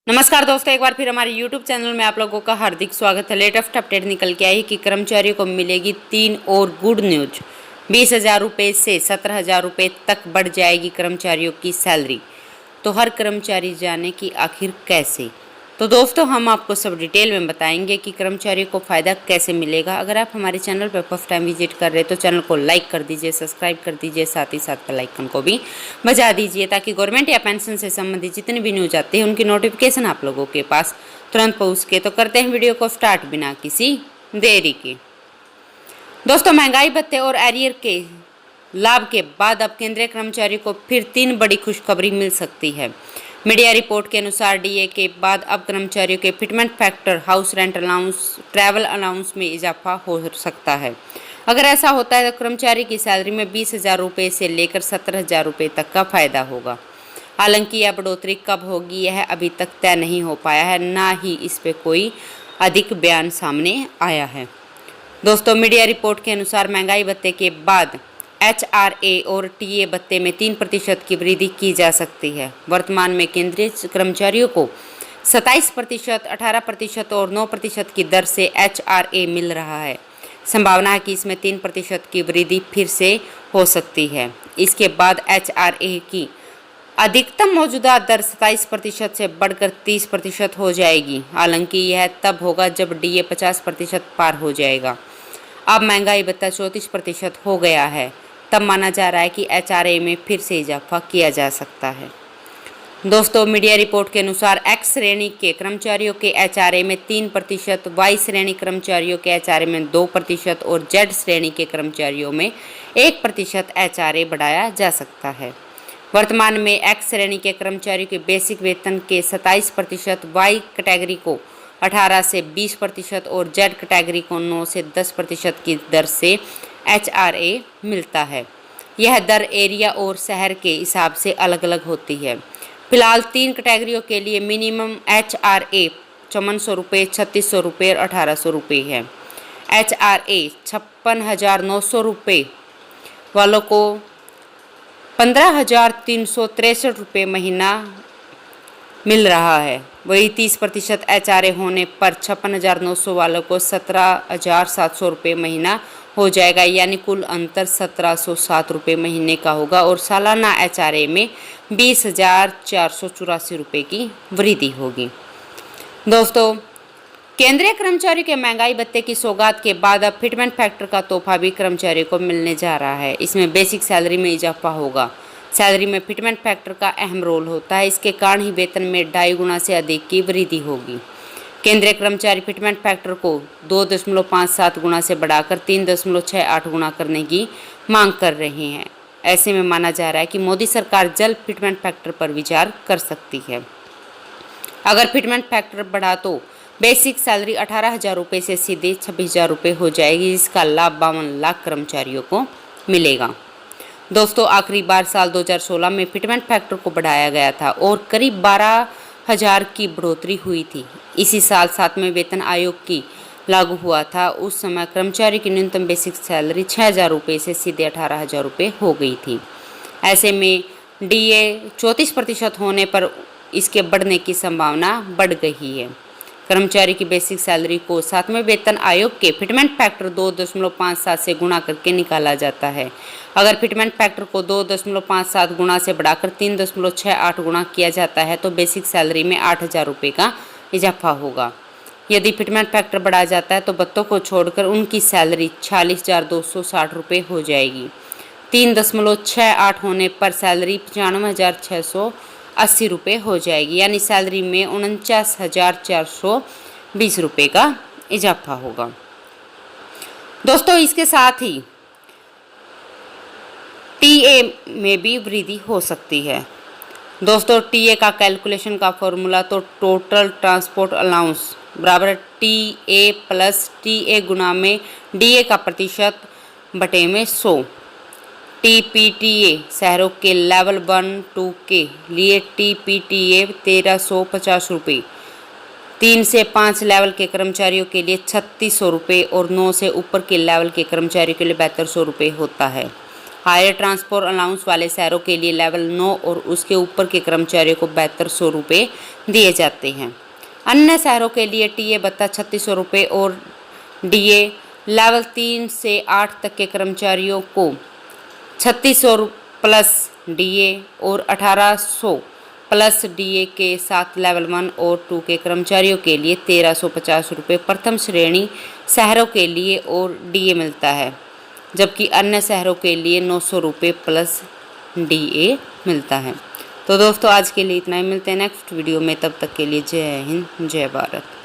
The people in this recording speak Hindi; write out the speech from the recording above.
नमस्कार दोस्तों, एक बार फिर हमारे YouTube चैनल में आप लोगों का हार्दिक स्वागत है। लेटेस्ट अपडेट निकल के आई कि कर्मचारियों को मिलेगी 3 और गुड न्यूज। 20,000 रुपये से 17,000 रुपये तक बढ़ जाएगी कर्मचारियों की सैलरी। तो हर कर्मचारी जाने कि आखिर कैसे। तो दोस्तों, हम आपको सब डिटेल में बताएंगे कि कर्मचारियों को फ़ायदा कैसे मिलेगा। अगर आप हमारे चैनल पर फर्स्ट टाइम विजिट कर रहे हैं तो चैनल को लाइक कर दीजिए, सब्सक्राइब कर दीजिए, साथ ही साथ बेल आइकन को भी बजा दीजिए ताकि गवर्नमेंट या पेंशन से संबंधित जितनी भी न्यूज आती है उनकी नोटिफिकेशन आप लोगों के पास तुरंत पहुँच के। तो करते हैं वीडियो को स्टार्ट बिना किसी देरी के। दोस्तों, महंगाई भत्ते और एरियर के लाभ के बाद अब केंद्रीय कर्मचारियों को फिर 3 बड़ी खुशखबरी मिल सकती है। मीडिया रिपोर्ट के अनुसार डीए के बाद अब कर्मचारियों के fitment factor, house rent allowance, travel allowance में इजाफा हो सकता है। अगर ऐसा होता है तो कर्मचारी की सैलरी में 20,000 रुपये से लेकर 17,000 रुपये तक का फायदा होगा। हालांकि यह बढ़ोतरी कब होगी यह अभी तक तय नहीं हो पाया है, ना ही इस पर कोई अधिक बयान सामने आया है। दोस्तों, मीडिया रिपोर्ट के अनुसार महंगाई भत्ते के बाद एचआरए और टीए भत्ते में 3% की वृद्धि की जा सकती है। वर्तमान में केंद्रीय कर्मचारियों को 27%, 18% और 9% की दर से एचआरए मिल रहा है। संभावना है कि इसमें 3% की वृद्धि फिर से हो सकती है। इसके बाद एचआरए की अधिकतम मौजूदा दर 27% से बढ़कर 30% हो जाएगी। हालांकि यह तब होगा जब डीए 50% पार हो जाएगा। अब महंगाई भत्ता 34% हो गया है, तब माना जा रहा है कि एचआरए में फिर से इजाफा किया जा सकता है। दोस्तों, मीडिया रिपोर्ट के अनुसार एक्स श्रेणी के कर्मचारियों के एचआरए में 3%, वाई श्रेणी कर्मचारियों के एचआरए में 2% और जेड श्रेणी के कर्मचारियों में 1% एचआरए बढ़ाया जा सकता है। वर्तमान में एक्स श्रेणी के कर्मचारियों के बेसिक वेतन के 27%, वाई कैटेगरी को 18 से 20% और जेड कैटेगरी को 9 से 10% की दर से एचआरए मिलता है। यह दर एरिया और शहर के हिसाब से अलग अलग होती है। फिलहाल 3 कैटेगरियों के लिए मिनिमम एचआरए 5400 रुपये, 3600 रुपये और 1800 रुपये है। एचआरए 56,900 रुपये वालों को 15,363 रुपये महीना मिल रहा है। वही 30% एचआरए होने पर 56,900 वालों को 17,700 रुपये महीना हो जाएगा, यानी कुल अंतर 1,707 रुपये महीने का होगा और सालाना एचआरए में 20,484 रुपये की वृद्धि होगी। दोस्तों, केंद्रीय कर्मचारियों के महंगाई भत्ते की सौगात के बाद अब फिटमेंट फैक्टर का तोहफा भी कर्मचारियों को मिलने जा रहा है। इसमें बेसिक सैलरी में इजाफा होगा। सैलरी में फिटमेंट फैक्टर का अहम रोल होता है। इसके कारण ही वेतन में 2.5 गुना से अधिक की वृद्धि होगी। केंद्रीय कर्मचारी फिटमेंट फैक्टर को 2.57 गुना से बढ़ाकर 3.68 गुना करने की मांग कर रहे हैं। ऐसे में माना जा रहा है कि मोदी सरकार जल्द फिटमेंट फैक्टर पर विचार कर सकती है। अगर फिटमेंट फैक्टर बढ़ा तो बेसिक सैलरी 18,000 रुपये से सीधे 26,000 रुपये हो जाएगी, जिसका लाभ 52 लाख कर्मचारियों को मिलेगा। दोस्तों, आखिरी बार साल 2016 में फिटमेंट फैक्टर को बढ़ाया गया था और करीब 12,000 की बढ़ोतरी हुई थी। इसी साल 7वें वेतन आयोग की लागू हुआ था। उस समय कर्मचारी की न्यूनतम बेसिक सैलरी 6,000 रुपये से सीधे 18,000 रुपये हो गई थी। ऐसे में डीए 34% होने पर इसके बढ़ने की संभावना बढ़ गई है। कर्मचारी की बेसिक सैलरी को 7वें वेतन आयोग के फिटमेंट फैक्टर 2.57 से गुणा करके निकाला जाता है। अगर फिटमेंट फैक्टर को 2.57 गुना से बढ़ाकर 3.68 गुना किया जाता है तो बेसिक सैलरी में 8,000 रुपये का इजाफा होगा। यदि फिटमेंट फैक्टर बढ़ा जाता है तो भत्तों को छोड़कर उनकी सैलरी 46,260 रुपये हो जाएगी। 3.68 होने पर सैलरी 95,680 रुपये हो जाएगी, यानी सैलरी में 49,420 रुपये का इजाफा होगा। दोस्तों, इसके साथ ही टीए में भी वृद्धि हो सकती है। दोस्तों, टीए का कैलकुलेशन का फॉर्मूला तो टोटल ट्रांसपोर्ट अलाउंस बराबर टीए प्लस टीए गुना में डीए का प्रतिशत बटे में 100। टीपीटीए शहरों के लेवल 1-2 के लिए टीपीटीए 1,350 रुपये, 3 से 5 लेवल के कर्मचारियों के लिए 3,600 रुपये और 9 से ऊपर के लेवल के कर्मचारियों के लिए 7,200 रुपये होता है। हायर ट्रांसपोर्ट अलाउंस वाले शहरों के लिए लेवल 9 और उसके ऊपर के कर्मचारियों को 7200 रुपये दिए जाते हैं। अन्य शहरों के लिए टीए भत्ता 3600 रुपये और डीए लेवल 3 से 8 तक के कर्मचारियों को 3600 प्लस डीए और 1800 प्लस डीए के साथ लेवल 1 और 2 के कर्मचारियों के लिए 1350 रुपये प्रथम श्रेणी शहरों के लिए और डीए मिलता है, जबकि अन्य शहरों के लिए 900 रुपये प्लस डीए मिलता है। तो दोस्तों आज के लिए इतना ही, मिलते हैं नेक्स्ट वीडियो में, तब तक के लिए जय हिंद जय भारत।